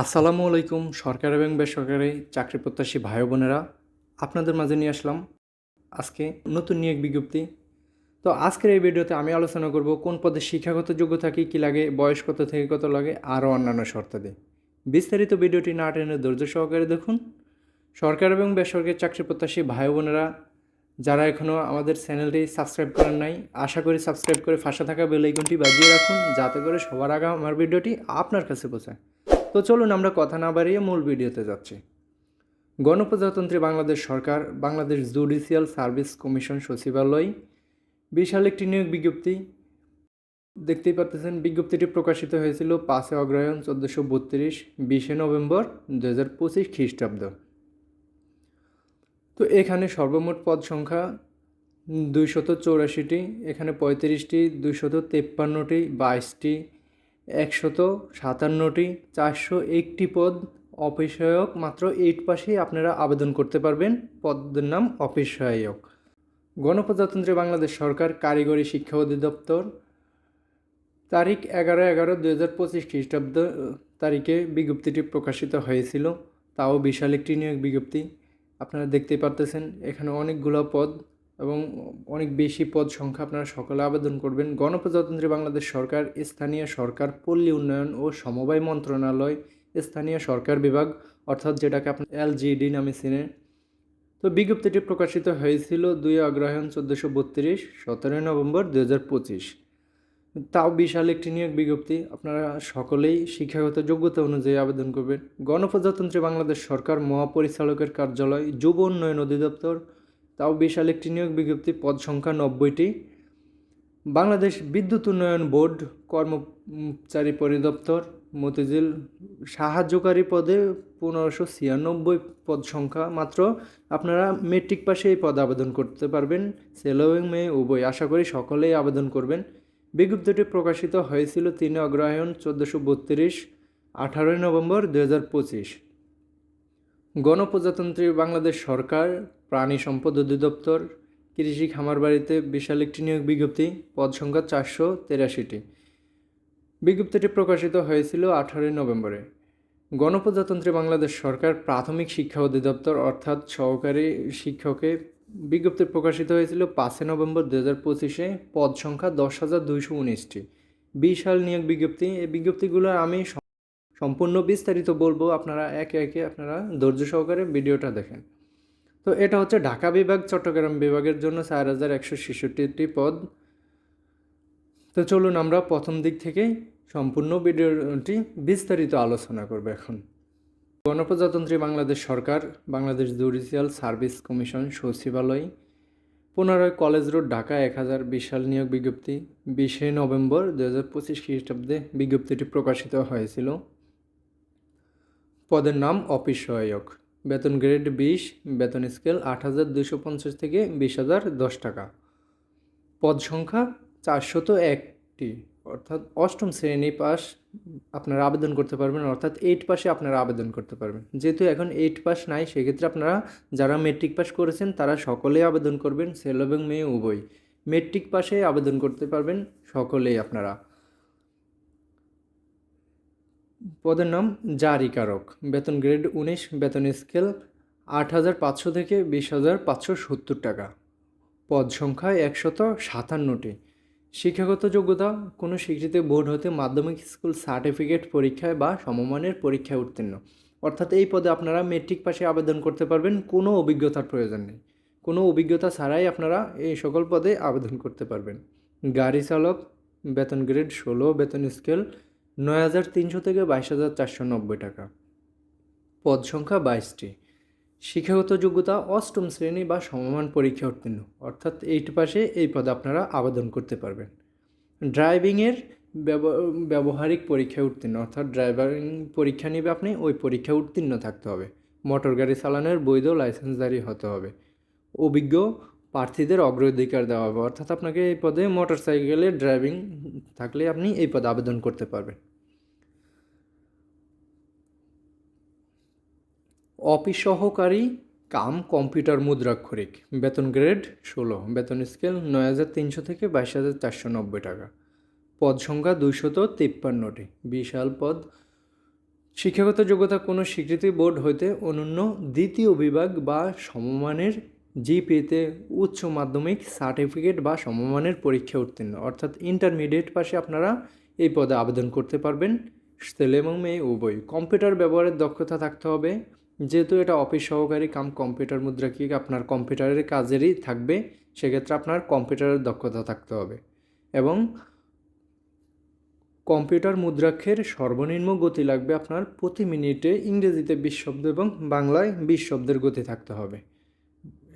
আসসালামু আলাইকুম সরকার এবং বেসরকারি চাকরি প্রত্যাশী ভাই বোনেরা, আপনাদের মাঝে নিয়ে আসলাম আজকে নতুন নিয়োগ বিজ্ঞপ্তি। তো আজকের এই ভিডিওতে আমি আলোচনা করব কোন পদে শিক্ষাগত যোগ্যতা কী লাগে, বয়স কত থেকে কত লাগে, আরও অন্যান্য শর্তাদি। বিস্তারিত ভিডিওটি না টেনে ধৈর্য সহকারে দেখুন। সরকার এবং বেসরকারি চাকরি প্রত্যাশী ভাই বোনেরা যারা এখনও আমাদের চ্যানেলটি সাবস্ক্রাইব করেন নাই, আশা করি সাবস্ক্রাইব করে পাশে থাকা বেল আইকনটি বাজিয়ে রাখুন, যাতে করে সবার আগে আমার ভিডিওটি আপনার কাছে পৌঁছায়। তো চলুন আমরা কথা না বাড়িয়ে মূল ভিডিওতে যাচ্ছি। গণপ্রজাতন্ত্রী বাংলাদেশ সরকার, বাংলাদেশ জুডিশিয়াল সার্ভিস কমিশন সচিবালয় বিশাল একটি নিয়োগ বিজ্ঞপ্তি দেখতেই পাচ্ছেন। বিজ্ঞপ্তিটি প্রকাশিত হয়েছিল 5 অগ্রহায়ণ 1432, 20 নভেম্বর 2025 খ্রিস্টাব্দ। তো এখানে সর্বমোট পদ সংখ্যা 284টি, এখানে 35টি, 253টি, 22টি, 157টি, 401টি পদ। অফিস সহায়ক মাত্র 8 পাশেই আপনারা আবেদন করতে পারবেন। পদের নাম অফিস সহায়ক। গণপ্রজাতন্ত্রী বাংলাদেশ সরকার কারিগরি শিক্ষা অধিদপ্তর, তারিখ 11/11/2025 খ্রিস্টাব্দ তারিখে বিজ্ঞপ্তিটি প্রকাশিত হয়েছিল। তাও বিশাল একটি নিয়োগ বিজ্ঞপ্তি। আপনারা দেখতেই পারতেছেন এখানে অনেকগুলো পদ এবং অনেক বেশি পদ সংখ্যা, আপনারা সকলে আবেদন করবেন। গণপ্রজাতন্ত্রী বাংলাদেশ সরকার, স্থানীয় সরকার, পল্লী উন্নয়ন ও সমবায় মন্ত্রণালয়, স্থানীয় সরকার বিভাগ, অর্থাৎ যেটাকে আপনার LGD নামে চেনেন। তো বিজ্ঞপ্তিটি প্রকাশিত হয়েছিল 2 অগ্রহায়ণ 1432, 17 নভেম্বর 2025। তাও বিশাল একটি নিয়োগ বিজ্ঞপ্তি। আপনারা সকলেই শিক্ষাগত যোগ্যতা অনুযায়ী আবেদন করবেন। গণপ্রজাতন্ত্রী বাংলাদেশ সরকার মহাপরিচালকের কার্যালয়, যুব উন্নয়ন অধিদপ্তর, তাও বিশাল একটি নিয়োগ বিজ্ঞপ্তি। পদ সংখ্যা 90টি। বাংলাদেশ বিদ্যুৎ উন্নয়ন বোর্ড কর্মচারী পরিদপ্তর, মতিঝিল সাহায্যকারী পদে 1596 পদ সংখ্যা মাত্র। আপনারা মেট্রিক পাশে এই পদে আবেদন করতে পারবেন। ছেলে এবং মেয়ে উভয়। আশা করি সকলেই আবেদন করবেন। বিজ্ঞপ্তিটি প্রকাশিত হয়েছিল 3 অগ্রহায়ণ 1432, 18 নভেম্বর 2025। গণপ্রজাতন্ত্রী বাংলাদেশ সরকার প্রাণী সম্পদ অধিদপ্তর, কৃষি খামারবাড়িতে বিশাল একটি নিয়োগ বিজ্ঞপ্তি। পদ সংখ্যা 483টি। বিজ্ঞপ্তিটি প্রকাশিত হয়েছিল 18 নভেম্বরে। গণপ্রজাতন্ত্রী বাংলাদেশ সরকার প্রাথমিক শিক্ষা অধিদপ্তর, অর্থাৎ সহকারী শিক্ষকে বিজ্ঞপ্তি প্রকাশিত হয়েছিল 5 নভেম্বর 2025-এ। পদ সংখ্যা 10,219টি। বিশাল নিয়োগ বিজ্ঞপ্তি। এই বিজ্ঞপ্তিগুলো আমি সম্পূর্ণ বিস্তারিত বলবো, আপনারা একে একে আপনারা ধৈর্য সহকারে ভিডিওটা দেখেন। তো এটা হচ্ছে ঢাকা বিভাগ, চট্টগ্রাম বিভাগের জন্য 4166টি পদ। তো চলুন আমরা প্রথম দিক থেকে সম্পূর্ণ ভিডিওটি বিস্তারিত আলোচনা করব এখন। গণপ্রজাতন্ত্রী বাংলাদেশ সরকার, বাংলাদেশ জুডিশিয়াল সার্ভিস কমিশন সচিবালয়, 15 কলেজ রোড, ঢাকা 1000। বিশাল নিয়োগ বিজ্ঞপ্তি। 20 নভেম্বর 2025 খ্রিস্টাব্দে বিজ্ঞপ্তিটি প্রকাশিত হয়েছিল। পদের নাম অফিস সহায়ক। বেতন গ্রেড 20, বেতন স্কেল 8,250 থেকে 20,010 টাকা। পদ সংখ্যা 401টি, অর্থাৎ অষ্টম শ্রেণী পাস আপনারা আবেদন করতে পারবেন, অর্থাৎ 8 পাশে আপনারা আবেদন করতে পারবেন। যেহেতু এখন 8 পাস নাই, সেক্ষেত্রে আপনারা যারা মেট্রিক পাস করেছেন তারা সকলেই আবেদন করবেন, ছেলে এবং মেয়ে উভয়। মেট্রিক পাশে আবেদন করতে পারবেন সকলেই আপনারা। পদের নাম জারিকারক। বেতন গ্রেড 19, বেতন স্কেল 8,500 থেকে 20,570 টাকা। পদ সংখ্যা 157টি। শিক্ষাগত যোগ্যতা কোনো স্বীকৃত বোর্ড হতে মাধ্যমিক স্কুল সার্টিফিকেট পরীক্ষায় বা সমমানের পরীক্ষায় উত্তীর্ণ, অর্থাৎ এই পদে আপনারা মেট্রিক পাশে আবেদন করতে পারবেন। কোনো অভিজ্ঞতার প্রয়োজন নেই, কোনো অভিজ্ঞতা ছাড়াই আপনারা এই সকল পদে আবেদন করতে পারবেন। গাড়ি চালক, বেতন গ্রেড 16, বেতন স্কেল 9,300 থেকে 22,490 টাকা। পদ সংখ্যা 22টি। শিক্ষাগত যোগ্যতা অষ্টম শ্রেণী বা সমমান পরীক্ষা উত্তীর্ণ, অর্থাৎ 8 পাশে এই পদে আপনারা আবেদন করতে পারবেন। ড্রাইভিংয়ের ব্যবহারিক পরীক্ষায় উত্তীর্ণ, অর্থাৎ ড্রাইভিং পরীক্ষা নেবে আপনি, ওই পরীক্ষায় উত্তীর্ণ থাকতে হবে। মোটর গাড়ি চালানোর বৈধ লাইসেন্সধারী হতে হবে। অভিজ্ঞ প্রার্থীদের অগ্রাধিকার দেওয়া হবে, অর্থাৎ আপনাকে এই পদে মোটর সাইকেলের ড্রাইভিং থাকলে আপনি এই পদে আবেদন করতে পারবেন। অফিস সহকারী কাম কম্পিউটার মুদ্রাক্ষরিক, বেতন গ্রেড 16, বেতন স্কেল 9,300 থেকে 22,490 টাকা। পদ সংখ্যা 253টি। বিশাল পদ। শিক্ষাগত যোগ্যতা কোনো স্বীকৃতি বোর্ড হইতে অনন্য দ্বিতীয় বিভাগ বা সমমানের জিপিএতে উচ্চ মাধ্যমিক সার্টিফিকেট বা সমমানের পরীক্ষা উত্তীর্ণ, অর্থাৎ ইন্টারমিডিয়েট পাশে আপনারা এই পদে আবেদন করতে পারবেন। ছেলে এবং মেয়ে উভয়। কম্পিউটার ব্যবহারের দক্ষতা থাকতে হবে, যেহেতু এটা অফিস সহকারী কাম কম্পিউটার মুদ্রাক্ষিক আপনার কম্পিউটারের কাজেরই থাকবে, সেক্ষেত্রে আপনার কম্পিউটারের দক্ষতা থাকতে হবে। এবং কম্পিউটার মুদ্রাক্ষের সর্বনিম্ন গতি লাগবে আপনার প্রতি মিনিটে ইংরেজিতে 20 শব্দ এবং বাংলায় 20 শব্দের গতি থাকতে হবে।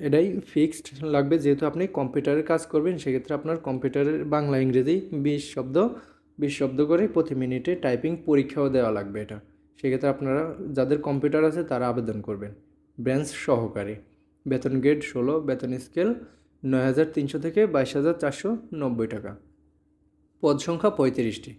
এটাই ফিক্সড লাগবে, যেহেতু আপনি কম্পিউটারের কাজ করবেন, সেক্ষেত্রে আপনার কম্পিউটারের বাংলা ইংরেজি 20 শব্দ করে প্রতি মিনিটে টাইপিং পরীক্ষাও দেওয়া লাগবে এটা। সেক্ষেত্রে আপনারা যাদের কম্পিউটার আছে তারা আবেদন করবেন। ব্রাঞ্চ সহকারী, বেতন গ্রেড 16, বেতন স্কেল 9,300 থেকে 22,490 টাকা। পদ সংখ্যা 35টি।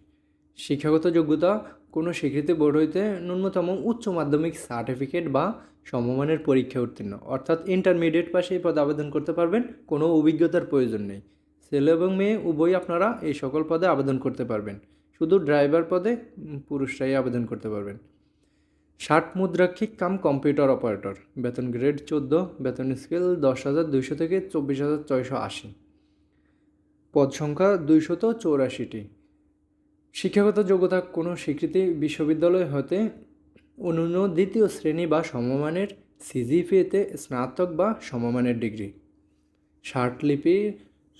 শিক্ষাগত যোগ্যতা কোনো স্বীকৃতি বোর্ড হইতে ন্যূনতম উচ্চ মাধ্যমিক সার্টিফিকেট বা সমমানের পরীক্ষা উত্তীর্ণ, অর্থাৎ ইন্টারমিডিয়েট পাশে এই পদে আবেদন করতে পারবেন, কোনো অভিজ্ঞতার প্রয়োজন নেই। ছেলে এবং মেয়ে উভয়ই আপনারা এই সকল পদে আবেদন করতে পারবেন। শুধু ড্রাইভার পদে পুরুষরাই আবেদন করতে পারবেন। 60 মুদ্রাক্ষিক কাম কম্পিউটার অপারেটর, বেতন গ্রেড 14, বেতন স্কেল 10,200 থেকে 24,680। পদ সংখ্যা 284টি। শিক্ষাগত যোগ্যতা কোনো স্বীকৃতি বিশ্ববিদ্যালয় হতে অনন্য দ্বিতীয় শ্রেণী বা সমমানের সিজিপিএতে স্নাতক বা সমমানের ডিগ্রি। ষাটলিপি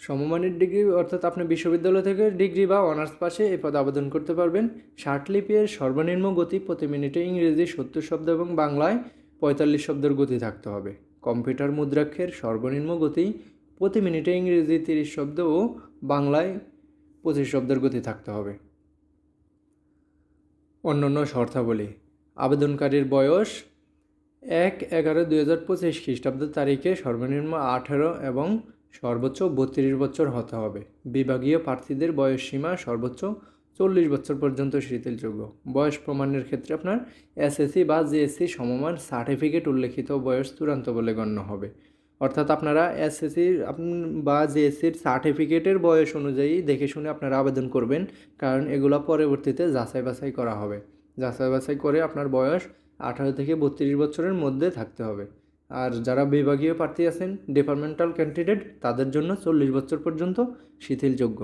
সমমানের ডিগ্রি, অর্থাৎ আপনি বিশ্ববিদ্যালয় থেকে ডিগ্রি বা অনার্স পাশে এই পদে আবেদন করতে পারবেন। ষাটলিপির সর্বনিম্ন গতি প্রতি মিনিটে ইংরেজি 70 শব্দ এবং বাংলায় 45 শব্দের গতি থাকতে হবে। কম্পিউটার মুদ্রাক্ষের সর্বনিম্ন গতি প্রতি মিনিটে ইংরেজি 30 শব্দ ও বাংলায় 25 শব্দের গতি থাকতে হবে। অন্যান্য শর্তাবলী: আবেদনকারীর বয়স 1/11/2025 খ্রিস্টাব্দ তারিখে সর্বনিম্ন 18 এবং সর্বোচ্চ 32 বছর হতে হবে। বিভাগীয় প্রার্থীদের বয়স সীমা সর্বোচ্চ 40 বছর পর্যন্ত শিথিলযোগ্য। বয়স প্রমাণের ক্ষেত্রে আপনার এসএসসি বা জিএসসি সমমান সার্টিফিকেট উল্লেখিত বয়স চূড়ান্ত বলে গণ্য হবে, অর্থাৎ আপনারা এসএসসি বা জিএসসির সার্টিফিকেটের বয়স অনুযায়ী দেখে শুনে আপনারা আবেদন করবেন, কারণ এগুলো পরবর্তীতে যাচাই বাছাই করা হবে। যাচাই বাছাই করে আপনার বয়স 18 থেকে 32 বছরের মধ্যে থাকতে হবে। আর যারা বিভাগীয় প্রার্থী আছেন, ডিপার্টমেন্টাল ক্যান্ডিডেট, তাদের জন্য 40 বছর পর্যন্ত শিথিলযোগ্য।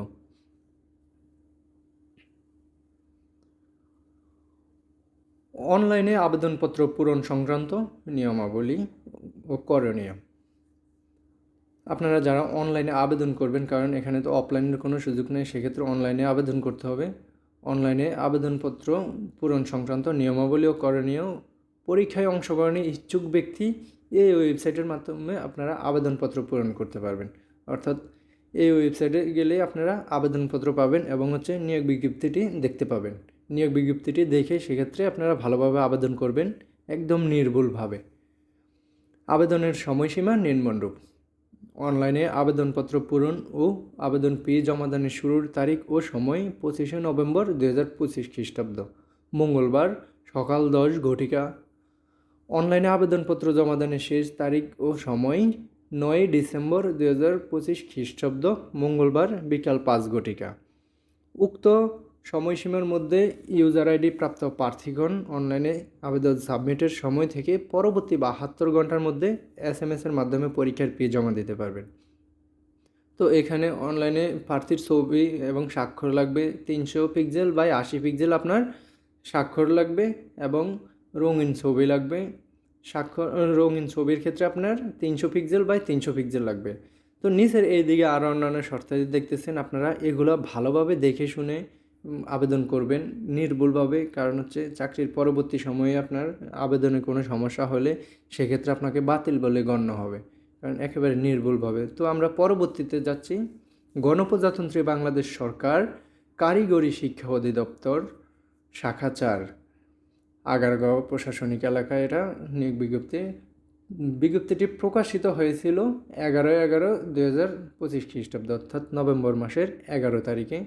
অনলাইনে আবেদনপত্র পূরণ সংক্রান্ত নিয়মাবলী ও করণীয়। আপনারা যারা অনলাইনে আবেদন করবেন, কারণ এখানে তো অফলাইনের কোনো সুযোগ নেই, সেক্ষেত্রে অনলাইনে আবেদন করতে হবে। অনলাইনে আবেদনপত্র পূরণ সংক্রান্ত নিয়মাবলী ও করণীয়: পরীক্ষায় অংশগ্রহণে ইচ্ছুক ব্যক্তি এই ওয়েবসাইটের মাধ্যমে আপনারা আবেদনপত্র পূরণ করতে পারবেন, অর্থাৎ এই ওয়েবসাইটে গেলে আপনারা আবেদনপত্র পাবেন এবং নিয়োগ বিজ্ঞপ্তিটি দেখতে পাবেন। নিয়োগ বিজ্ঞপ্তিটি দেখে সেক্ষেত্রে আপনারা ভালোভাবে আবেদন করবেন, একদম নির্ভুলভাবে। আবেদনের সময়সীমা নিম্নরূপ: অনলাইনে আবেদনপত্র পূরণ ও আবেদন ফি জমাদানের শুরুর তারিখ ও সময় 25শে নভেম্বর 2025 খ্রিস্টাব্দ, মঙ্গলবার সকাল 10 ঘটিকা। অনলাইনে আবেদনপত্র জমাদানের শেষ তারিখ ও সময় 9 ডিসেম্বর 2025 খ্রিস্টাব্দ, মঙ্গলবার বিকাল 5 ঘটিকা। উক্ত সময়সীমার মধ্যে ইউজার আইডি প্রাপ্ত প্রার্থীগণ অনলাইনে আবেদন সাবমিটের সময় থেকে পরবর্তী 72 ঘন্টার মধ্যে SMS-এর মাধ্যমে পরীক্ষার ফি জমা দিতে পারবেন। তো এখানে অনলাইনে প্রার্থীর ছবি এবং স্বাক্ষর লাগবে, 300 পিক্সেল বাই 80 পিক্সেল আপনার স্বাক্ষর লাগবে এবং রঙিন ছবি লাগবে। রঙিন ছবির ক্ষেত্রে আপনার 300 পিক্সেল বাই 300 পিক্সেল লাগবে। তো নিচের এই দিকে আরও অন্যান্য শর্তাদি দেখতেছেন, আপনারা এগুলো ভালোভাবে দেখে শুনে আবেদন করবেন নির্ভুলভাবে, কারণ চাকরির পরবর্তী সময়ে আপনার আবেদনে কোনো সমস্যা হলে সেক্ষেত্রে আপনাকে বাতিল বলে গণ্য হবে, কারণ একেবারে নির্ভুলভাবে। তো আমরা পরবর্তীতে যাচ্ছি। গণপ্রজাতন্ত্রী বাংলাদেশ সরকার কারিগরি শিক্ষা অধিদপ্তর শাখা 4, আগারগাঁও প্রশাসনিক এলাকায় এটা নিয়োগ বিজ্ঞপ্তিটি প্রকাশিত হয়েছিল 11/11/2025 খ্রিস্টাব্দ, অর্থাৎ নভেম্বর মাসের 11 তারিখে।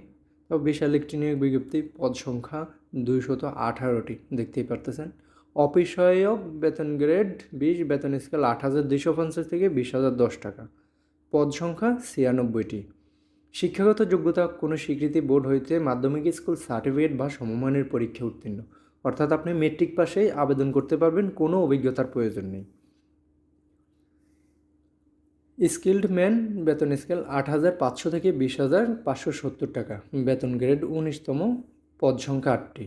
তো বিশাল একটি নিয়োগ বিজ্ঞপ্তি। পদ সংখ্যা 218টি, দেখতেই পারতেছেন। অফিস সহায়ক, বেতন গ্রেড 20, বেতন স্কেল 8,250 থেকে 20,010 টাকা। পদ সংখ্যা 96টি। শিক্ষাগত যোগ্যতা কোনো স্বীকৃতি বোর্ড হইতে মাধ্যমিক স্কুল সার্টিফিকেট বা সমমানের পরীক্ষা উত্তীর্ণ। অর্থাৎ আপনি মেট্রিক পাশেই আবেদন করতে পারবেন, কোনো অভিজ্ঞতার প্রয়োজন নেই। স্কিল্ড ম্যান বেতন স্কেল 8,500 থেকে 20,570 টাকা, বেতন গ্রেড 19তম, পদ সংখ্যা 8টি।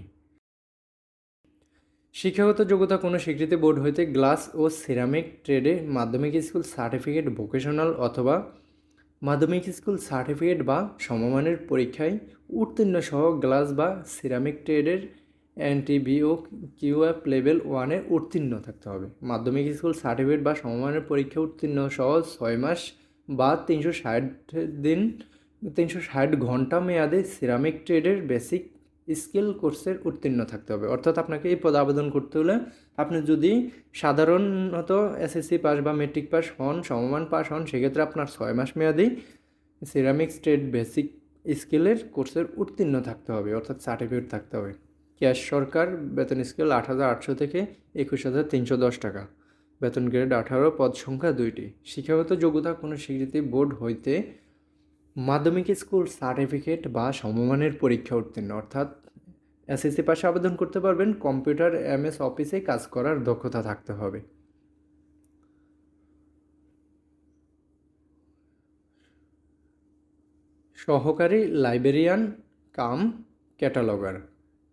শিক্ষাগত যোগ্যতা কোনো স্বীকৃতি বোর্ড হইতে গ্লাস ও সিরামিক ট্রেডে মাধ্যমিক স্কুল সার্টিফিকেট, ভোকেশনাল অথবা মাধ্যমিক স্কুল সার্টিফিকেট বা সমমানের পরীক্ষায় উত্তীর্ণ সহ গ্লাস বা সিরামিক ট্রেডের এনটিভি ও কিউএফ লেভেল 1-এ উত্তীর্ণ থাকতে হবে। মাধ্যমিক স্কুল সার্টিফিকেট বা সমমানের পরীক্ষায় উত্তীর্ণ সহ 6 মাস বা 360 ঘন্টা মেয়াদে সিরামিক ট্রেডের বেসিক স্কিল কোর্সের উত্তীর্ণ থাকতে হবে। অর্থাৎ আপনাকে এই পদে আবেদন করতে হলে আপনি যদি সাধারণত এসএসসি পাস বা মেট্রিক পাস হন, সমমান পাস হন, সেক্ষেত্রে আপনার 6 মাস মেয়াদি সিরামিক ট্রেড বেসিক স্কিলের কোর্সের উত্তীর্ণ থাকতে হবে, অর্থাৎ সার্টিফিকেট থাকতে হবে। ক্যাশ সরকার, বেতন স্কেল 8,800 থেকে 21,310 টাকা, বেতন গ্রেড 18, পদ সংখ্যা 2টি। শিক্ষাগত যোগ্যতা কোনো স্বীকৃতি বোর্ড হইতে মাধ্যমিক স্কুল সার্টিফিকেট বা সমমানের পরীক্ষা উত্তীর্ণ, অর্থাৎ এসএসসি পাশে আবেদন করতে পারবেন। কম্পিউটার এমএস অফিসে কাজ করার দক্ষতা থাকতে হবে। সহকারী লাইব্রেরিয়ান কাম ক্যাটালগার,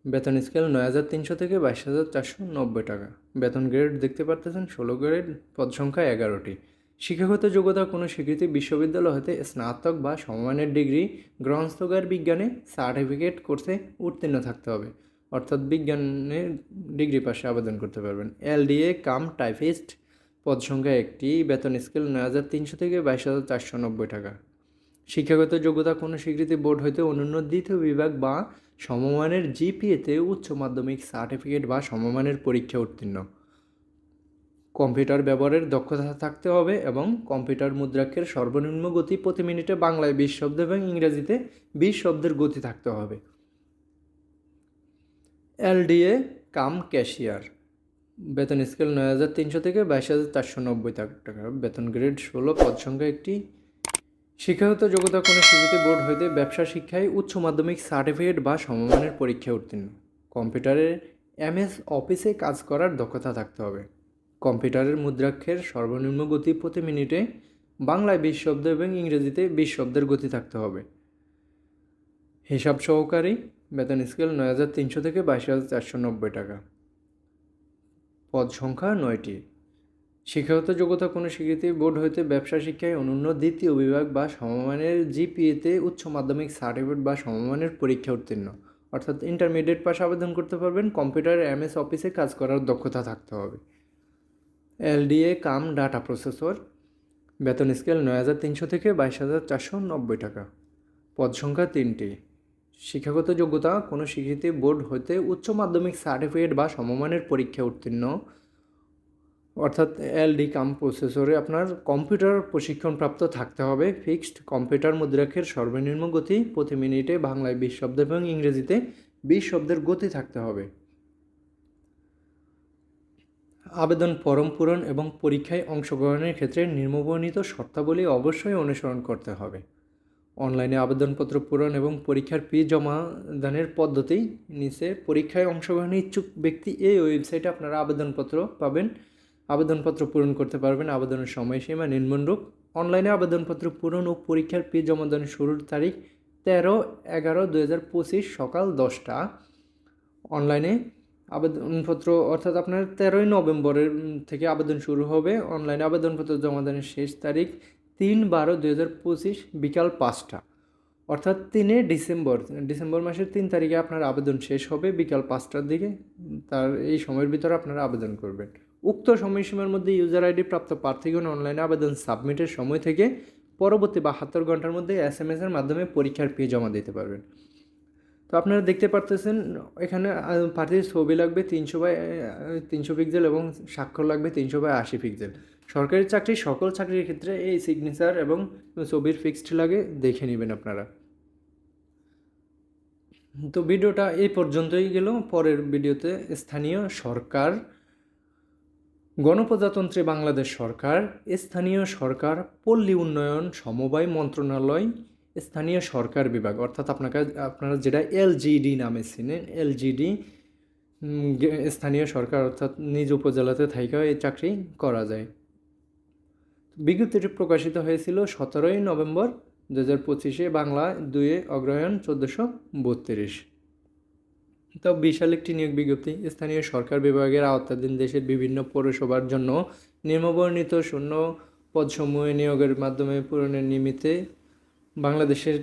বেতন স্কেল 9,300 থেকে 22,490 টাকা, বেতন গ্রেড দেখতে পারতেছেন 16 গ্রেড, পদ সংখ্যা 11টি। শিক্ষাগত যোগ্যতা কোনো স্বীকৃতি বিশ্ববিদ্যালয় হতে স্নাতক বা সমমানের ডিগ্রি গ্রন্থাগার বিজ্ঞানে সার্টিফিকেট কোর্সে উত্তীর্ণ থাকতে হবে, অর্থাৎ বিজ্ঞানের ডিগ্রি পাশে আবেদন করতে পারবেন। এলডিএ কাম টাইপিস্ট, পদ সংখ্যা 1টি, বেতন স্কেল 9,300 থেকে 22,490 টাকা। শিক্ষাগত যোগ্যতা কোনো স্বীকৃতি বোর্ড হইতে অনন্য দ্বিতীয় বিভাগ বা সমমানের জিপিএতে উচ্চ মাধ্যমিক সার্টিফিকেট বা সমমানের পরীক্ষা উত্তীর্ণ। কম্পিউটার ব্যবহারের দক্ষতা থাকতে হবে এবং কম্পিউটার মুদ্রাক্ষরের সর্বনিম্ন গতি প্রতি মিনিটে বাংলায় 20 শব্দ এবং ইংরেজিতে 20 শব্দের গতি থাকতে হবে। এলডিএ কাম ক্যাশিয়ার, বেতন স্কেল 9,300 থেকে 22,490 টাকা, বেতন গ্রেড 16, পদ সংখ্যা 1টি। শিক্ষাগত যোগ্যতা কোনো স্বীকৃতি বোর্ড হইতে ব্যবসা শিক্ষায় উচ্চ মাধ্যমিক সার্টিফিকেট বা সমমানের পরীক্ষা উত্তীর্ণ। কম্পিউটারের এমএস অফিসে কাজ করার দক্ষতা থাকতে হবে। কম্পিউটারের মুদ্রাক্ষরের সর্বনিম্ন গতি প্রতি মিনিটে বাংলায় 20 শব্দ এবং ইংরেজিতে 20 শব্দের গতি থাকতে হবে। হিসাব সহকারী, বেতন স্কেল 9,300 থেকে 22,490 টাকা, পদ সংখ্যা 9টি। শিক্ষাগত যোগ্যতা কোনো স্বীকৃতি বোর্ড হইতে ব্যবসা শিক্ষায় অনন্য দ্বিতীয় বিভাগ বা সমমানের জিপিএতে উচ্চ মাধ্যমিক সার্টিফিকেট বা সমমানের পরীক্ষা উত্তীর্ণ, অর্থাৎ ইন্টারমিডিয়েট পাশে আবেদন করতে পারবেন। কম্পিউটার এমএস অফিসে কাজ করার দক্ষতা থাকতে হবে। এলডিএ কাম ডাটা প্রসেসর, বেতন স্কেল 9,300 থেকে 22,490 টাকা, পদ সংখ্যা 3টি। শিক্ষাগত যোগ্যতা কোনো স্বীকৃতি বোর্ড হইতে উচ্চ মাধ্যমিক সার্টিফিকেট বা সমমানের পরীক্ষা উত্তীর্ণ, অর্থাৎ এলডি কাম প্রসেসরে আপনার কম্পিউটার প্রশিক্ষণপ্রাপ্ত থাকতে হবে। ফিক্সড কম্পিউটার মুদ্রাক্ষরের সর্বনিম্ন গতি প্রতি মিনিটে বাংলায় 20 শব্দ এবং ইংরেজিতে 20 শব্দের গতি থাকতে হবে। আবেদন ফরম পূরণ এবং পরীক্ষায় অংশগ্রহণের ক্ষেত্রে নিম্নবর্ণিত শর্তাবলী অবশ্যই অনুসরণ করতে হবে। অনলাইনে আবেদনপত্র পূরণ এবং পরীক্ষার ফি জমা দানের পদ্ধতি নিচে। পরীক্ষায় অংশগ্রহণে ইচ্ছুক ব্যক্তি এই ওয়েবসাইটে আপনারা আবেদনপত্র পাবেন, আবেদনপত্র পূরণ করতে পারবেন। আবেদনের সময়সীমা নিম্নরূপ: অনলাইনে আবেদনপত্র পূরণ ও পরীক্ষার ফি জমা দানের শুরুর তারিখ 13/11/2025 সকাল 10টা। অনলাইনে আবেদনপত্র অর্থাৎ আপনার 13ই নভেম্বরের থেকে আবেদন শুরু হবে। অনলাইনে আবেদনপত্র জমা দানের শেষ তারিখ 3/12/2025 বিকাল 5টা, অর্থাৎ 3 ডিসেম্বর মাসের 3 তারিখে আপনার আবেদন শেষ হবে বিকাল 5টার দিকে। তার এই সময়ের ভিতরে আপনারা আবেদন করবেন। উক্ত সময়সীমার মধ্যে ইউজার আইডি প্রাপ্ত প্রার্থীগণ অনলাইনে আবেদন সাবমিটের সময় থেকে পরবর্তী 72 ঘন্টার মধ্যে SMS এর মাধ্যমে পরীক্ষার ফি জমা দিতে পারবেন। তো আপনারা দেখতে পারতেছেন এখানে প্রার্থীর ছবি লাগবে 300x300 পিক্সেল এবং স্বাক্ষর লাগবে 300x80 পিক্সেল। সরকারি চাকরি সকল চাকরির ক্ষেত্রে এই সিগনেচার এবং ছবির ফিক্সড লাগে, দেখে নেবেন আপনারা। তো ভিডিওটা এই পর্যন্তই গেল। পরের ভিডিওতে স্থানীয় সরকার, গণপ্রজাতন্ত্রী বাংলাদেশ সরকার, স্থানীয় সরকার, পল্লী উন্নয়ন সমবায় মন্ত্রণালয়, স্থানীয় সরকার বিভাগ, অর্থাৎ আপনারা যেটা এলজিডি নামে চিনেন, এলজিডি স্থানীয় সরকার অর্থাৎ নিজ উপজেলাতে থাইকাও এই চাকরি করা যায়। বিজ্ঞপ্তিটি প্রকাশিত হয়েছিল 17ই নভেম্বর 2025 বাংলা 2 অগ্রহায়ণ 1432। তো বিশাল একটি নিয়োগ বিজ্ঞপ্তি। স্থানীয় সরকার বিভাগের আওতাধীন দেশের বিভিন্ন পৌরসভার জন্য নিম্নবর্ণিত শূন্য পদসমূহে নিয়োগের মাধ্যমে পূরণের নিমিত্তে বাংলাদেশের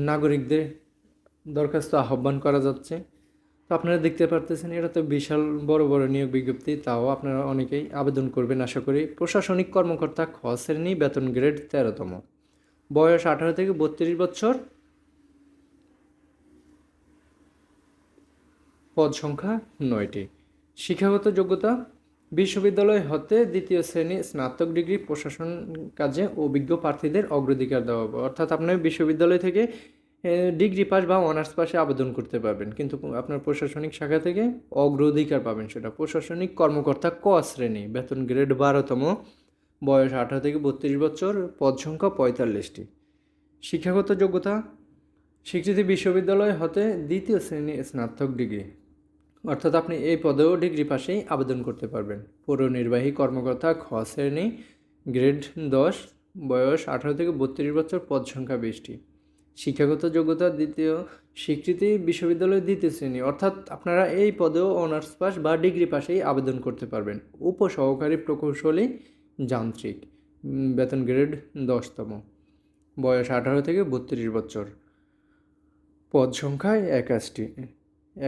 নাগরিকদের দরখাস্ত আহ্বান করা যাচ্ছে। তো আপনারা দেখতে পারতেছেন এটা তো বিশাল বড় বড় নিয়োগ বিজ্ঞপ্তি, তাও আপনারা অনেকেই আবেদন করবেন আশা করি। প্রশাসনিক কর্মকর্তা খ শ্রেণী, বেতন গ্রেড 13তম, বয়স 18 থেকে 32 বছর, পদ সংখ্যা 9টি। শিক্ষাগত যোগ্যতা বিশ্ববিদ্যালয় হতে দ্বিতীয় শ্রেণী স্নাতক ডিগ্রি প্রশাসন কাজে অভিজ্ঞ প্রার্থীদের অগ্রাধিকার দেওয়া হবে। অর্থাৎ আপনার বিশ্ববিদ্যালয় থেকে ডিগ্রি পাস বা অনার্স পাসে আবেদন করতে পারবেন, কিন্তু আপনার প্রশাসনিক শাখা থেকে অগ্রাধিকার পাবেন। সেটা প্রশাসনিক কর্মকর্তা ক শ্রেণী, বেতন গ্রেড 12তম, বয়স 18 থেকে 32 বছর, পদ সংখ্যা 45টি। শিক্ষাগত যোগ্যতা স্বীকৃতি বিশ্ববিদ্যালয় হতে দ্বিতীয় শ্রেণী স্নাতক ডিগ্রি, অর্থাৎ আপনি এই পদেও ডিগ্রি পাশেই আবেদন করতে পারবেন। পৌর নির্বাহী কর্মকর্তা খ শ্রেণী, গ্রেড 10, বয়স 18 থেকে 32 বছর, পদ সংখ্যা 20টি। শিক্ষাগত যোগ্যতা দ্বিতীয় স্বীকৃতি বিশ্ববিদ্যালয়ের দ্বিতীয় শ্রেণী, অর্থাৎ আপনারা এই পদেও অনার্স পাস বা ডিগ্রি পাশেই আবেদন করতে পারবেন। উপসহকারী প্রকৌশলী যান্ত্রিক, বেতন গ্রেড 10তম, বয়স 18 থেকে 32 বছর, পদ সংখ্যা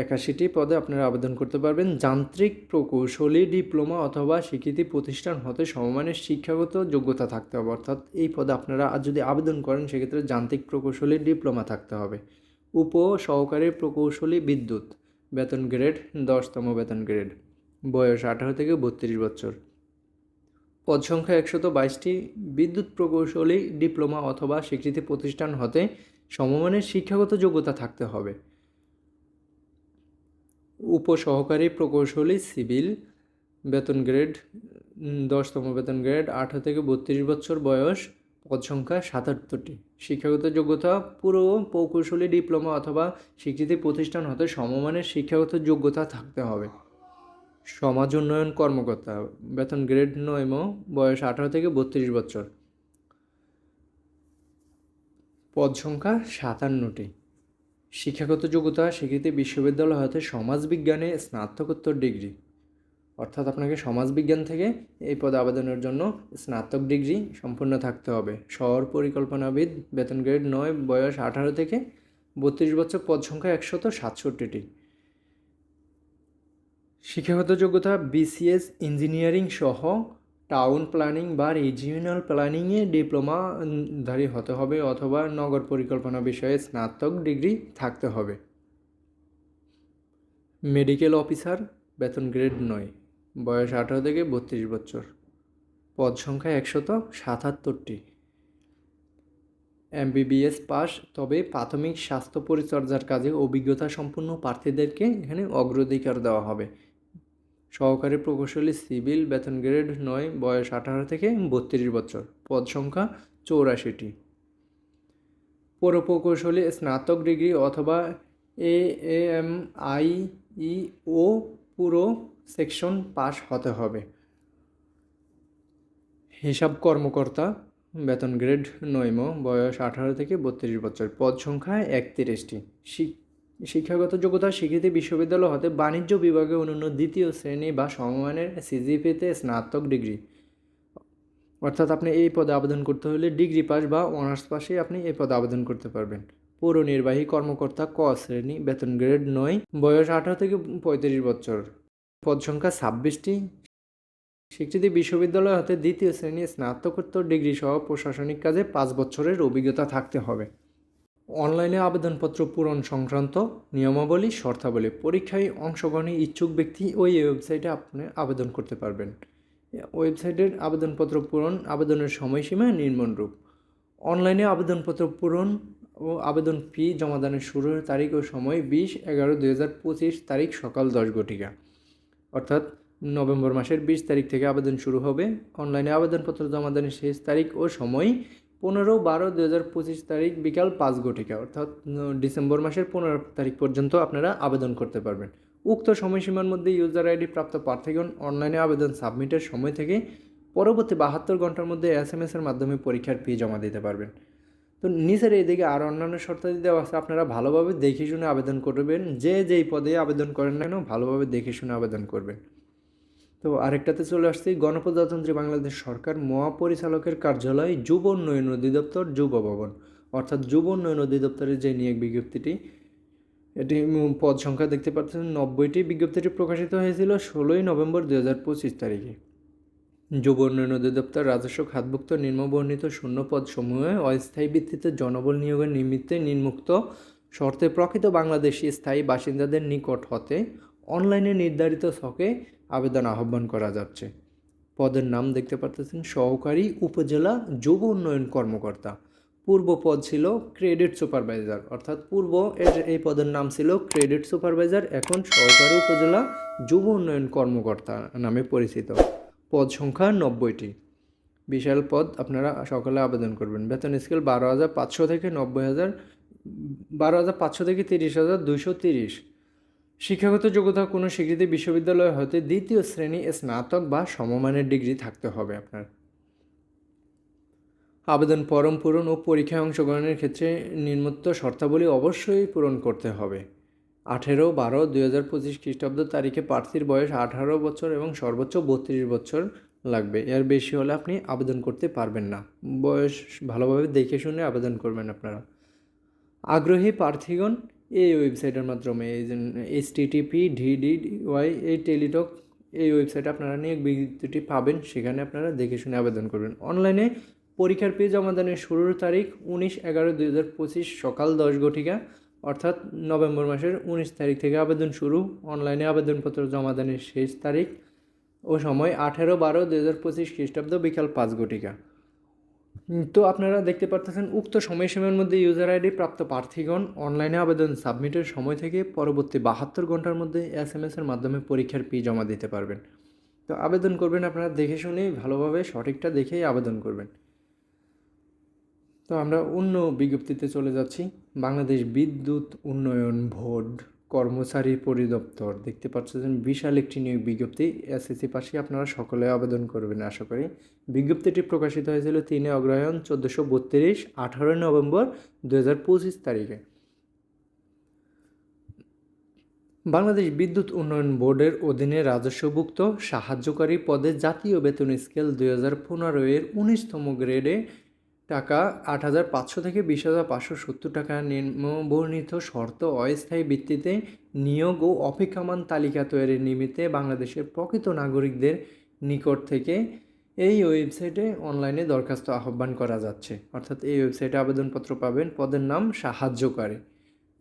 81টি পদে আপনারা আবেদন করতে পারবেন। যান্ত্রিক প্রকৌশলী ডিপ্লোমা অথবা স্বীকৃতি প্রতিষ্ঠান হতে সমমানের শিক্ষাগত যোগ্যতা থাকতে হবে। অর্থাৎ এই পদে আপনারা যদি আবেদন করেন সেক্ষেত্রে যান্ত্রিক প্রকৌশলী ডিপ্লোমা থাকতে হবে। উপ সহকারী প্রকৌশলী বিদ্যুৎ, বেতন গ্রেড 10তম, বেতন গ্রেড, বয়স 18 থেকে 32 বছর, পদ সংখ্যা 122টি। বিদ্যুৎ প্রকৌশলী ডিপ্লোমা অথবা স্বীকৃতি প্রতিষ্ঠান হতে সমমানের শিক্ষাগত যোগ্যতা থাকতে হবে। উপসহকারী প্রকৌশলী সিভিল, বেতন গ্রেড 10তম, বেতন গ্রেড, 18 থেকে 32 বছর বয়স, পদ সংখ্যা 77টি। শিক্ষাগত যোগ্যতা পুরো প্রকৌশলী ডিপ্লোমা অথবা স্বীকৃতি প্রতিষ্ঠান হতে সমমানের শিক্ষাগত যোগ্যতা থাকতে হবে। সমাজ উন্নয়ন কর্মকর্তা, বেতন গ্রেড 9ম, বয়স 18 থেকে 32 বছর, পদ সংখ্যা 57টি। শিক্ষাগত যোগ্যতা স্বীকৃতি বিশ্ববিদ্যালয় হতে সমাজবিজ্ঞানে স্নাতকোত্তর ডিগ্রি, অর্থাৎ আপনাকে সমাজবিজ্ঞান থেকে এই পদে আবেদনের জন্য স্নাতক ডিগ্রি সম্পূর্ণ থাকতে হবে। শহর পরিকল্পনাবিদ, বেতন গ্রেড 9, বয়স 18 থেকে 32 বছর, পদ সংখ্যা 167টি। শিক্ষাগত যোগ্যতা বিসিএস ইঞ্জিনিয়ারিং সহ টাউন প্ল্যানিং বা রিজিওনাল প্ল্যানিংয়ে ডিপ্লোমাধারী হতে হবে অথবা নগর পরিকল্পনা বিষয়ে স্নাতক ডিগ্রি থাকতে হবে। মেডিকেল অফিসার, বেতন গ্রেড 9, বয়স 18 থেকে 32 বছর, পদ সংখ্যা 177টি। MBBS পাস, তবে প্রাথমিক স্বাস্থ্য পরিচর্যার কাজে অভিজ্ঞতা সম্পন্ন প্রার্থীদেরকে এখানে অগ্রাধিকার দেওয়া হবে। সহকারী প্রকৌশলী সিভিল, বেতন গ্রেড 9, বয়স 18 থেকে 32 বছর, পদ সংখ্যা 84টি। পৌর প্রকৌশলী স্নাতক ডিগ্রি অথবা AAMIEO পুরো সেকশন পাস হতে হবে। হিসাব কর্মকর্তা, বেতন গ্রেড 9ম, বয়স 18 থেকে 32 বছর, পদ সংখ্যা 31টি। শিক্ষাগত যোগ্যতা স্বীকৃতি বিশ্ববিদ্যালয় হতে বাণিজ্য বিভাগে অনন্য দ্বিতীয় শ্রেণী বা সমমানের সিজিপিতে স্নাতক ডিগ্রি, অর্থাৎ আপনি এই পদে আবেদন করতে হলে ডিগ্রি পাস বা অনার্স পাসে আপনি এই পদে আবেদন করতে পারবেন। পৌর নির্বাহী কর্মকর্তা ক শ্রেণী, বেতন গ্রেড 9, বয়স 18 থেকে 35 বছর, পদ সংখ্যা 26টি। স্বীকৃতি বিশ্ববিদ্যালয় হতে দ্বিতীয় শ্রেণী স্নাতকোত্তর ডিগ্রি সহ প্রশাসনিক কাজে 5 বছরের অভিজ্ঞতা থাকতে হবে। অনলাইনে আবেদনপত্র পূরণ সংক্রান্ত নিয়মাবলী, শর্তাবলী। পরীক্ষায় অংশগ্রহণে ইচ্ছুক ব্যক্তি ওই ওয়েবসাইটে আপনি আবেদন করতে পারবেন। ওয়েবসাইটের আবেদনপত্র পূরণ, আবেদনের সময়সীমা নিম্নরূপ। অনলাইনে আবেদনপত্র পূরণ ও আবেদন ফি জমাদানের শুরুর তারিখ ও সময় 20/11/2025 তারিখ সকাল 10 ঘটিকা, অর্থাৎ নভেম্বর মাসের 20 তারিখ থেকে আবেদন শুরু হবে। অনলাইনে আবেদনপত্র জমাদানের শেষ তারিখ ও সময় 15/12/2025 তারিখ বিকাল 5 ঘটিকা, অর্থাৎ ডিসেম্বর মাসের 15 তারিখ পর্যন্ত আপনারা আবেদন করতে পারবেন। উক্ত সময়সীমার মধ্যে ইউজার আইডি প্রাপ্ত প্রার্থীগণ অনলাইনে আবেদন সাবমিটের সময় থেকে পরবর্তী 72 ঘন্টার মধ্যে এসএমএসের মাধ্যমে পরীক্ষার ফি জমা দিতে পারবেন। তো নিচের এইদিকে আরও অন্যান্য শর্তাদি দেওয়া আছে, আপনারা ভালোভাবে দেখে শুনে আবেদন করবেন। যেই পদে আবেদন করেন না কেন ভালোভাবে দেখে শুনে আবেদন করবেন। তো আরেকটাতে চলে আসছি, গণপ্রজাতন্ত্রী বাংলাদেশ সরকার মহাপরিচালকের কার্যালয়, যুব উন্নয়ন অধিদপ্তর, যুব ভবন, অর্থাৎ যুব উন্নয়ন অধিদপ্তরের যে নিয়োগ বিজ্ঞপ্তিটি, এটি পদ সংখ্যা দেখতে পাচ্ছেন 90টি। বিজ্ঞপ্তিটি প্রকাশিত হয়েছিল 16ই নভেম্বর 2025 তারিখে। যুব উন্নয়ন অধিদপ্তর রাজস্ব খাতভুক্ত নিম্নবর্ণিত শূন্য পদসমূহে অস্থায়ী ভিত্তিতে জনবল নিয়োগের নিমিত্তে নিম্নোক্ত শর্তে প্রকৃত বাংলাদেশি স্থায়ী বাসিন্দাদের নিকট হতে অনলাইনে নির্ধারিত ছকে আবেদন আহ্বান করা যাচ্ছে। পদের নাম দেখতে পাচ্ছেন সহকারী উপজেলা যুব উন্নয়ন কর্মকর্তা। পূর্ব পদ ছিল ক্রেডিট সুপারভাইজার, অর্থাৎ পূর্ব এই পদের নাম ছিল ক্রেডিট সুপারভাইজার, এখন সহকারী উপজেলা যুব উন্নয়ন কর্মকর্তা নামে পরিচিত। পদ সংখ্যা 90টি। বিশাল পদ, আপনারা সকলে আবেদন করবেন। বেতন স্কেল 12,500 থেকে 12,500 থেকে 30,230। শিক্ষাগত যোগ্যতা কোনো স্বীকৃত বিশ্ববিদ্যালয় হতে দ্বিতীয় শ্রেণী স্নাতক বা সমমানের ডিগ্রি থাকতে হবে আপনার। আবেদন ফরম পূরণ ও পরীক্ষায় অংশগ্রহণের ক্ষেত্রে নিম্নোক্ত শর্তাবলী অবশ্যই পূরণ করতে হবে। 18/12/2025 খ্রিস্টাব্দ তারিখে প্রার্থীর বয়স 18 বছর এবং সর্বোচ্চ 32 বছর লাগবে। এর বেশি হলে আপনি আবেদন করতে পারবেন না। বয়স ভালোভাবে দেখে শুনে আবেদন করবেন আপনারা। আগ্রহী প্রার্থীগণ এই ওয়েবসাইটের মাধ্যমে http://DDY এই টেলিটক এই ওয়েবসাইটে আপনারা নিয়োগ বিজ্ঞপ্তিটি পাবেন, সেখানে আপনারা দেখে শুনে আবেদন করবেন। অনলাইনে পরীক্ষার ফি জমাদানের শুরুর তারিখ 19/11/2025 সকাল 10 ঘটিকা, অর্থাৎ নভেম্বর মাসের 19 তারিখ থেকে আবেদন শুরু। অনলাইনে আবেদনপত্র জমাদানের শেষ তারিখ ও সময় 18/12/2025 খ্রিস্টাব্দ বিকাল 5 ঘটিকা। তো আপনারা দেখতে পারতেছেন উক্ত সময়সীমার মধ্যে ইউজার আইডি প্রাপ্ত প্রার্থীগণ অনলাইনে আবেদন সাবমিটের সময় থেকে পরবর্তী 72 ঘন্টার মধ্যে এসএমএসের মাধ্যমে পরীক্ষার ফি জমা দিতে পারবেন। তো আবেদন করবেন আপনারা দেখে শুনে ভালোভাবে সঠিকটা দেখেই আবেদন করবেন। তো আমরা অন্য বিজ্ঞপ্তিতে চলে যাচ্ছি। বাংলাদেশ বিদ্যুৎ উন্নয়ন বোর্ড কর্মচারী পরিদপ্তর, দেখতে পাচ্ছেন বিশাল একটি নিয়োগ বিজ্ঞপ্তি। এসএসসি পাশে আপনারা সকলে আবেদন করবেন আশা করি। বিজ্ঞপ্তিটি প্রকাশিত হয়েছিল 3 অগ্রহায়ণ 1432 18 নভেম্বর 2025 তারিখে। বাংলাদেশ বিদ্যুৎ উন্নয়ন বোর্ডের অধীনে রাজস্বভুক্ত সাহায্যকারী পদে জাতীয় বেতন স্কেল 2015 এর 19তম গ্রেডে টাকা 8,500 থেকে 20,570 টাকা নিম্নবর্ণিত শর্ত অস্থায়ী ভিত্তিতে নিয়োগ ও অপেক্ষমান তালিকা তৈরির নিমিত্তে বাংলাদেশের প্রকৃত নাগরিকদের নিকট থেকে এই ওয়েবসাইটে অনলাইনে দরখাস্ত আহ্বান করা যাচ্ছে। অর্থাৎ এই ওয়েবসাইটে আবেদনপত্র পাবেন। পদের নাম সাহায্যকারী।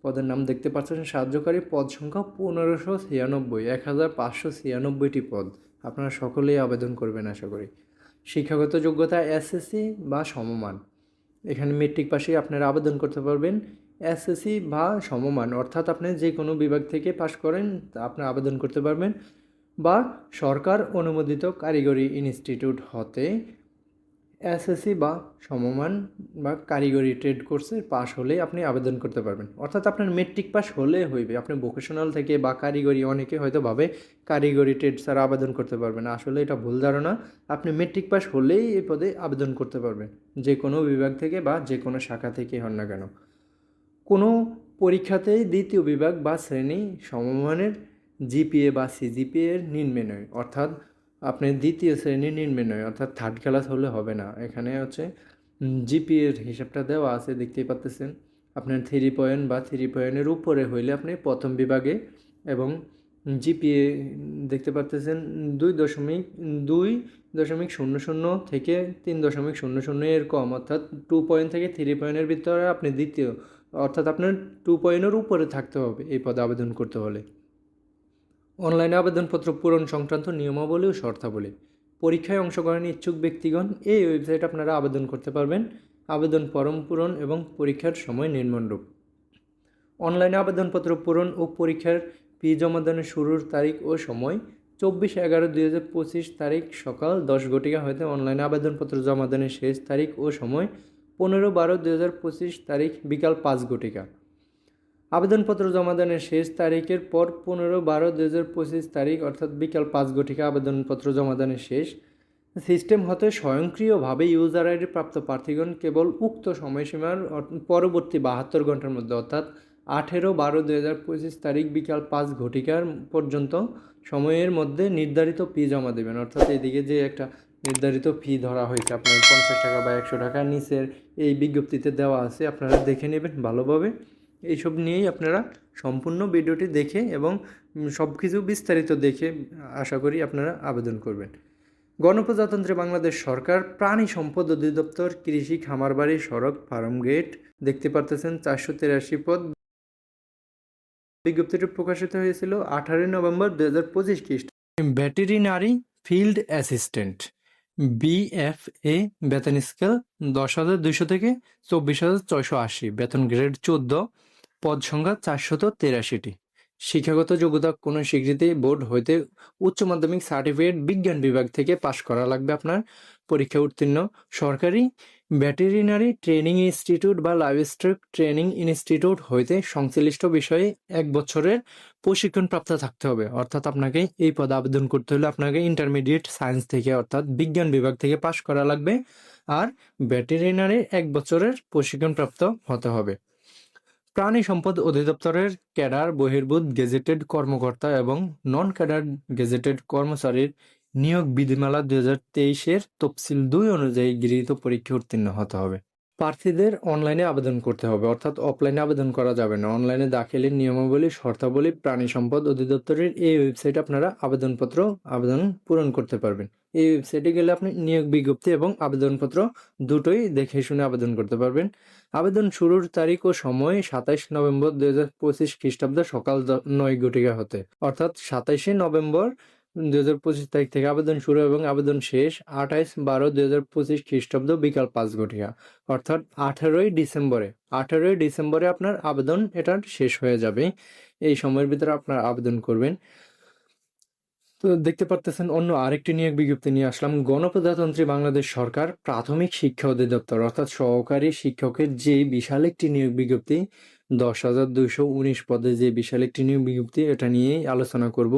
পদের নাম দেখতে পাচ্ছেন সাহায্যকারী। পদ সংখ্যা 1596, 1596টি পদ। আপনারা সকলেই আবেদন করবেন আশা করি। শিক্ষাগত যোগ্যতা এসএসসি বা সমমান। এখানে মেট্রিক পাশে আপনারা আবেদন করতে পারবেন। এসএসসি বা সমমান, অর্থাৎ আপনি যে কোনো বিভাগ থেকে পাশ করেন তা আপনি আবেদন করতে পারবেন, বা সরকার অনুমোদিত কারিগরি ইনস্টিটিউট হতে এসএসসি বা সমমান বা কারিগরি ট্রেড কোর্সের পাশ হলে আপনি আবেদন করতে পারবেন। অর্থাৎ আপনার মেট্রিক পাস হলে হইবে। আপনি ভোকেশনাল থেকে বা কারিগরি, অনেকে হয়তো ভাবে কারিগরি ট্রেড ছাড়া আবেদন করতে পারবেন না, আসলে এটা ভুল ধারণা। আপনি মেট্রিক পাস হলেই এই পদে আবেদন করতে পারবেন, যে কোনো বিভাগ থেকে বা যে কোনো শাখা থেকে হন না কেন। কোনো পরীক্ষাতেই দ্বিতীয় বিভাগ বা শ্রেণী সমমানের জিপিএ বা সিজিপিএ এর নিম্নে নয়, অর্থাৎ আপনি দ্বিতীয় শ্রেণী নিম্নে নয়, অর্থাৎ থার্ড ক্লাস হলে হবে না। এখানে হচ্ছে জিপিএর হিসাবটা দেওয়া আছে, দেখতেই পাচ্ছেন। আপনার 3 পয়েন্ট বা 3 পয়েন্টের উপরে হইলে আপনি প্রথম বিভাগে, এবং জিপিএ দেখতে পাচ্ছেন 2.00 থেকে 3.00 এর কম, অর্থাৎ 2 পয়েন্ট থেকে 3 পয়েন্টের ভিতরে আপনি দ্বিতীয়, অর্থাৎ আপনার 2 পয়েন্টের উপরে থাকতে হবে এই পদে আবেদন করতে হলে। অনলাইনে আবেদনপত্র পূরণ সংক্রান্ত নিয়মাবলী ও শর্তাবলী। পরীক্ষায় অংশগ্রহণের ইচ্ছুক ব্যক্তিগণ এই ওয়েবসাইটে আপনারা আবেদন করতে পারবেন। আবেদন ফরম পূরণ এবং পরীক্ষার সময় নিম্নরূপ। অনলাইনে আবেদনপত্র পূরণ ও পরীক্ষার ফি জমাদানের শুরুর তারিখ ও সময় 24/11/2025 তারিখ সকাল 10 ঘটিকা হইতে অনলাইনে আবেদনপত্র জমাদানের শেষ তারিখ ও সময় 15/12/2025 তারিখ বিকাল 5 ঘটিকা। আবেদনপত্র জমা দানের শেষ তারিখের পর 15/12/2025 তারিখ অর্থাৎ বিকাল 5 ঘটিকা আবেদনপত্র জমা দানের শেষ। সিস্টেম হতে স্বয়ংক্রিয়ভাবে ইউজার আইডি প্রাপ্ত প্রার্থীগণ কেবল উক্ত সময়সীমার পরবর্তী 72 ঘন্টার মধ্যে অর্থাৎ 18/12/2025 তারিখ বিকাল 5 ঘটিকার পর্যন্ত সময়ের মধ্যে নির্ধারিত ফি জমা দেবেন। অর্থাৎ এদিকে যে একটা নির্ধারিত ফি ধরা হয়েছে আপনার 50 টাকা বা 100 টাকা নিচের এই বিজ্ঞপ্তিতে দেওয়া আছে, আপনারা দেখে নেবেন ভালোভাবে। এইসব নিয়েই আপনারা সম্পূর্ণ ভিডিওটি দেখে এবং সব কিছু বিস্তারিত দেখে আশা করি আপনারা আবেদন করবেন। গণপ্রজাতন্ত্রী বাংলাদেশ সরকার প্রাণী সম্পদ অধিদপ্তর কৃষি খামারবাড়ি সড়ক ফার্ম গেট দেখতে পারতেছেন 483 পদ। বিজ্ঞপ্তিটি প্রকাশিত হয়েছিল 18 নভেম্বর 2025 খ্রিস্টাব্দে। ভেটেরিনারি ফিল্ড অ্যাসিস্ট্যান্ট BFA বেতন স্কেল 10,200 থেকে 24,680, বেতন গ্রেড 14, পদ সংখ্যা 483টি। শিক্ষাগত যোগ্যতা কোনো স্বীকৃতি বোর্ড হইতে উচ্চ মাধ্যমিক সার্টিফিকেট বিজ্ঞান বিভাগ থেকে পাশ করা লাগবে আপনার, পরীক্ষা উত্তীর্ণ। সরকারি ভেটেরিনারি ট্রেনিং ইনস্টিটিউট বা লাইভস্টক ট্রেনিং ইনস্টিটিউট হইতে সংশ্লিষ্ট বিষয়ে 1 বছরের প্রশিক্ষণপ্রাপ্ত থাকতে হবে। অর্থাৎ আপনাকে এই পদে আবেদন করতে হলে আপনাকে ইন্টারমিডিয়েট সায়েন্স থেকে অর্থাৎ বিজ্ঞান বিভাগ থেকে পাশ করা লাগবে আর ভেটেরিনারি 1 বছরের প্রশিক্ষণপ্রাপ্ত হতে হবে। প্রাণী সম্পদ অধিদপ্তরের ক্যাডার বহির্ভূত গেজেটেড কর্মকর্তা এবং নন ক্যাডার গেজেটেড কর্মচারীর নিয়োগ বিধিমালা 2023-এর তফসিল 2 অনুযায়ী গৃহীত পরীক্ষা উত্তীর্ণ হতে হবে। প্রার্থীদের অনলাইনে আবেদন করতে হবে, অর্থাৎ অফলাইনে আবেদন করা যাবে না। অনলাইনে দাখিলের নিয়মাবলী শর্তাবলী প্রাণী সম্পদ অধিদপ্তরের এই ওয়েবসাইটে আপনারা আবেদন পূরণ করতে পারবেন। এই ওয়েবসাইটে গেলে আপনি নিয়োগ বিজ্ঞপ্তি এবং আবেদনপত্র দুটোই দেখে শুনে আবেদন করতে পারবেন। আবেদন শুরুর তারিখ ও সময় 27 নভেম্বর 2025 খ্রিস্টাব্দ সকাল 9 ঘটিকা হতে, অর্থাৎ 27 নভেম্বর 2025 তারিখ থেকে আবেদন শুরু এবং আবেদন শেষ 28/12/2025 খ্রিস্টাব্দ বিকাল 5 ঘটিকা, অর্থাৎ 18ই ডিসেম্বরে আপনার আবেদন এটার শেষ হয়ে যাবে। এই সময়ের ভিতরে আপনার আবেদন করবেন। তো দেখতে পারতেছেন অন্য আরেকটি নিয়োগ বিজ্ঞপ্তি নিয়ে আসলাম। গণপ্রজাতন্ত্রী বাংলাদেশ সরকার প্রাথমিক শিক্ষা অধিদপ্তর অর্থাৎ সহকারী শিক্ষকের যে বিশাল একটি নিয়োগ বিজ্ঞপ্তি 10,219 পদে যে বিশাল একটি নিয়োগ বিজ্ঞপ্তি, এটা নিয়েই আলোচনা করব।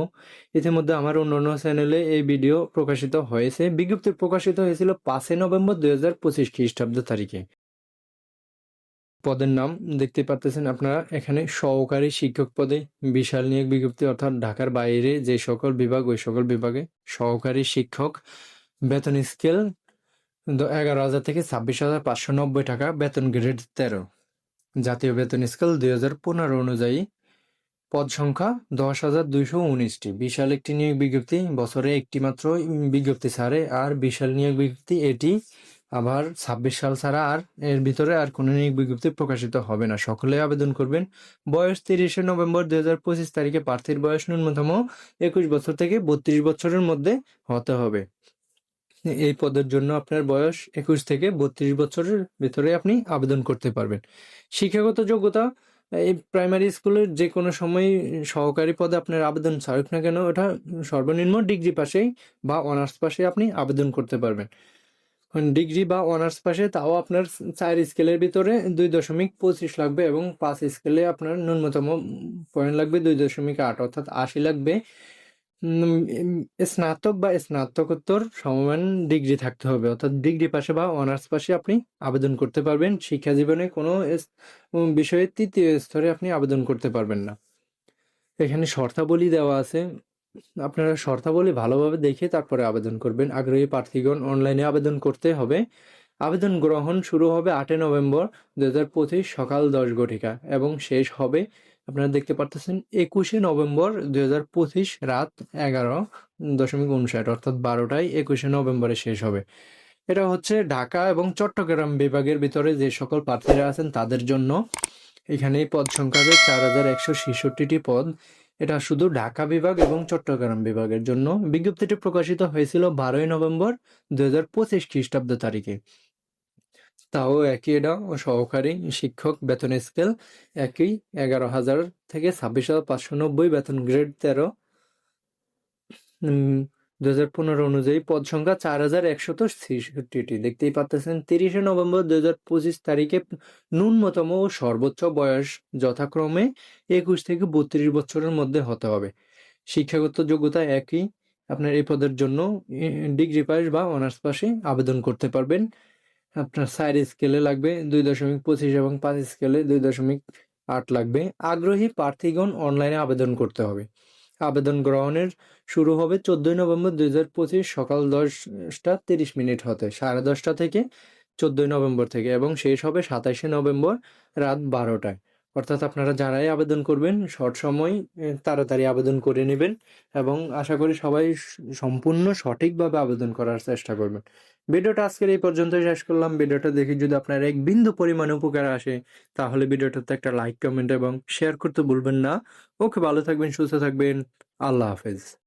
ইতিমধ্যে আমার অন্যান্য চ্যানেলে এই ভিডিও প্রকাশিত হয়েছে। বিজ্ঞপ্তি প্রকাশিত হয়েছিল 5 নভেম্বর 2025 খ্রিস্টাব্দ তারিখে। পদের নাম দেখতে পারতেছেন আপনারা এখানে, সহকারী শিক্ষক পদে বিশাল নিয়োগ বিজ্ঞপ্তি, অর্থাৎ ঢাকার বাইরে যে সকল বিভাগ ওই সকল বিভাগে সহকারী শিক্ষক। বেতন স্কেল 11,000 থেকে 26,590 টাকা, বেতন গ্রেড 13, জাতীয় বেতন স্কেল 2015 অনুযায়ী, পদ সংখ্যা 10,219টি। বিশাল একটি নিয়োগ বিজ্ঞপ্তি, বছরে একটি মাত্র বিজ্ঞপ্তি ছাড়ে আর বিশাল নিয়োগ বিজ্ঞপ্তি এটি। আবার 26 সাল ছাড়া আর এর ভিতরে আর কোনো নিয়োগ বিজ্ঞপ্তি প্রকাশিত হবে না। সকলে আবেদন করবেন। বয়স 30 নভেম্বর 2025 তারিখে প্রার্থীর বয়স ন্যূনতম 21 বছর থেকে 32 বছরের মধ্যে হতে হবে। এই পদের জন্য আপনার বয়স 21 থেকে 32 বছরের ভিতরে আপনি আবেদন করতে পারবেন। শিক্ষাগত যোগ্যতা এই প্রাইমারি স্কুলের যে কোনো সময় সহকারী পদে আপনার আবেদন ছাড়ুক না কেন, ওটা সর্বনিম্ন ডিগ্রি পাশেই বা অনার্স পাশে আপনি আবেদন করতে পারবেন। ডিগ্রি বা অনার্স পাশে তাও আপনার 4 স্কেলের ভিতরে 2.25 লাগবে এবং 5 স্কেলে আপনার ন্যূনতম পয়েন্ট লাগবে 2.8 অর্থাৎ 80 লাগবে। স্নাতক বা স্নাতকোত্তর সমমান ডিগ্রি থাকতে হবে, অর্থাৎ ডিগ্রি পাশে বা অনার্স পাশে আপনি আবেদন করতে পারবেন। শিক্ষা জীবনে কোনো বিষয়ে 3য় স্তরে আপনি আবেদন করতে পারবেন না। এখানে শর্তাবলী দেওয়া আছে, আপনারা শর্তাবলী ভালোভাবে দেখে তারপরে আবেদন করবেন। আগ্রহী প্রার্থীগণ অনলাইনে আবেদন করতে হবে। আবেদন গ্রহণ শুরু হবে 8 নভেম্বর 2025 সকাল 10 ঘটিকা এবং শেষ হবে আপনারা দেখতে পারতেছেন 21 নভেম্বর 2025 রাত 11:59 অর্থাৎ 12টায় 21 নভেম্বরে শেষ হবে। এটা হচ্ছে ঢাকা এবং চট্টগ্রাম বিভাগের ভিতরে যে সকল প্রার্থীরা আছেন তাদের জন্য। এখানে পদ সংখ্যা 4,166টি পদ। এটা শুধু ঢাকা বিভাগ এবং চট্টগ্রাম বিভাগের জন্য। বিজ্ঞপ্তিটি প্রকাশিত হয়েছিল 12 নভেম্বর 2025 খ্রিস্টাব্দ তারিখে। তাও একই, এটা সহকারী শিক্ষক বেতন স্কেল একই 11,000 থেকে 26,590, বেতন গ্রেড 13, 2015 অনুযায়ী পদ সংখ্যা 4166টি। দেখতেই পাচ্ছেন 30শে নভেম্বর 2025 তারিখে ন্যূনতম ও সর্বোচ্চ বয়স যথাক্রমে 21 থেকে 32 বছরের মধ্যে হতে হবে। শিক্ষাগত যোগ্যতা একই। আপনার এই পদের জন্য ডিগ্রি পাস বা অনার্স পাশে আবেদন করতে পারবেন। আপনার 4 স্কেলে লাগবে 2.25 এবং 5 স্কেলে 2.8 লাগবে। আগ্রহী প্রার্থীগণ অনলাইনে আবেদন করতে হবে। আবেদন গ্রহণের শুরু হবে 14 নভেম্বর 2025 সকাল 10:30 হতে, 10:30 থেকে 14 নভেম্বর থেকে, এবং শেষ হবে 27শে নভেম্বর রাত 12টায়। অর্থাৎ আপনারা যারাই আবেদন করবেন শর্ট সময় তাড়াতাড়ি আবেদন করে নেবেন এবং আশা করি সবাই সম্পূর্ণ সঠিকভাবে আবেদন করার চেষ্টা করবেন। ভিডিওটা আজকের এই পর্যন্ত শেষ করলাম। ভিডিওটা দেখে যদি আপনার এক বিন্দু পরিমাণে উপকার আসে তাহলে ভিডিওটাতে একটা লাইক, কমেন্ট এবং শেয়ার করতে ভুলবেন না। ওকে, ভালো থাকবেন, সুস্থ থাকবেন। আল্লাহ হাফেজ।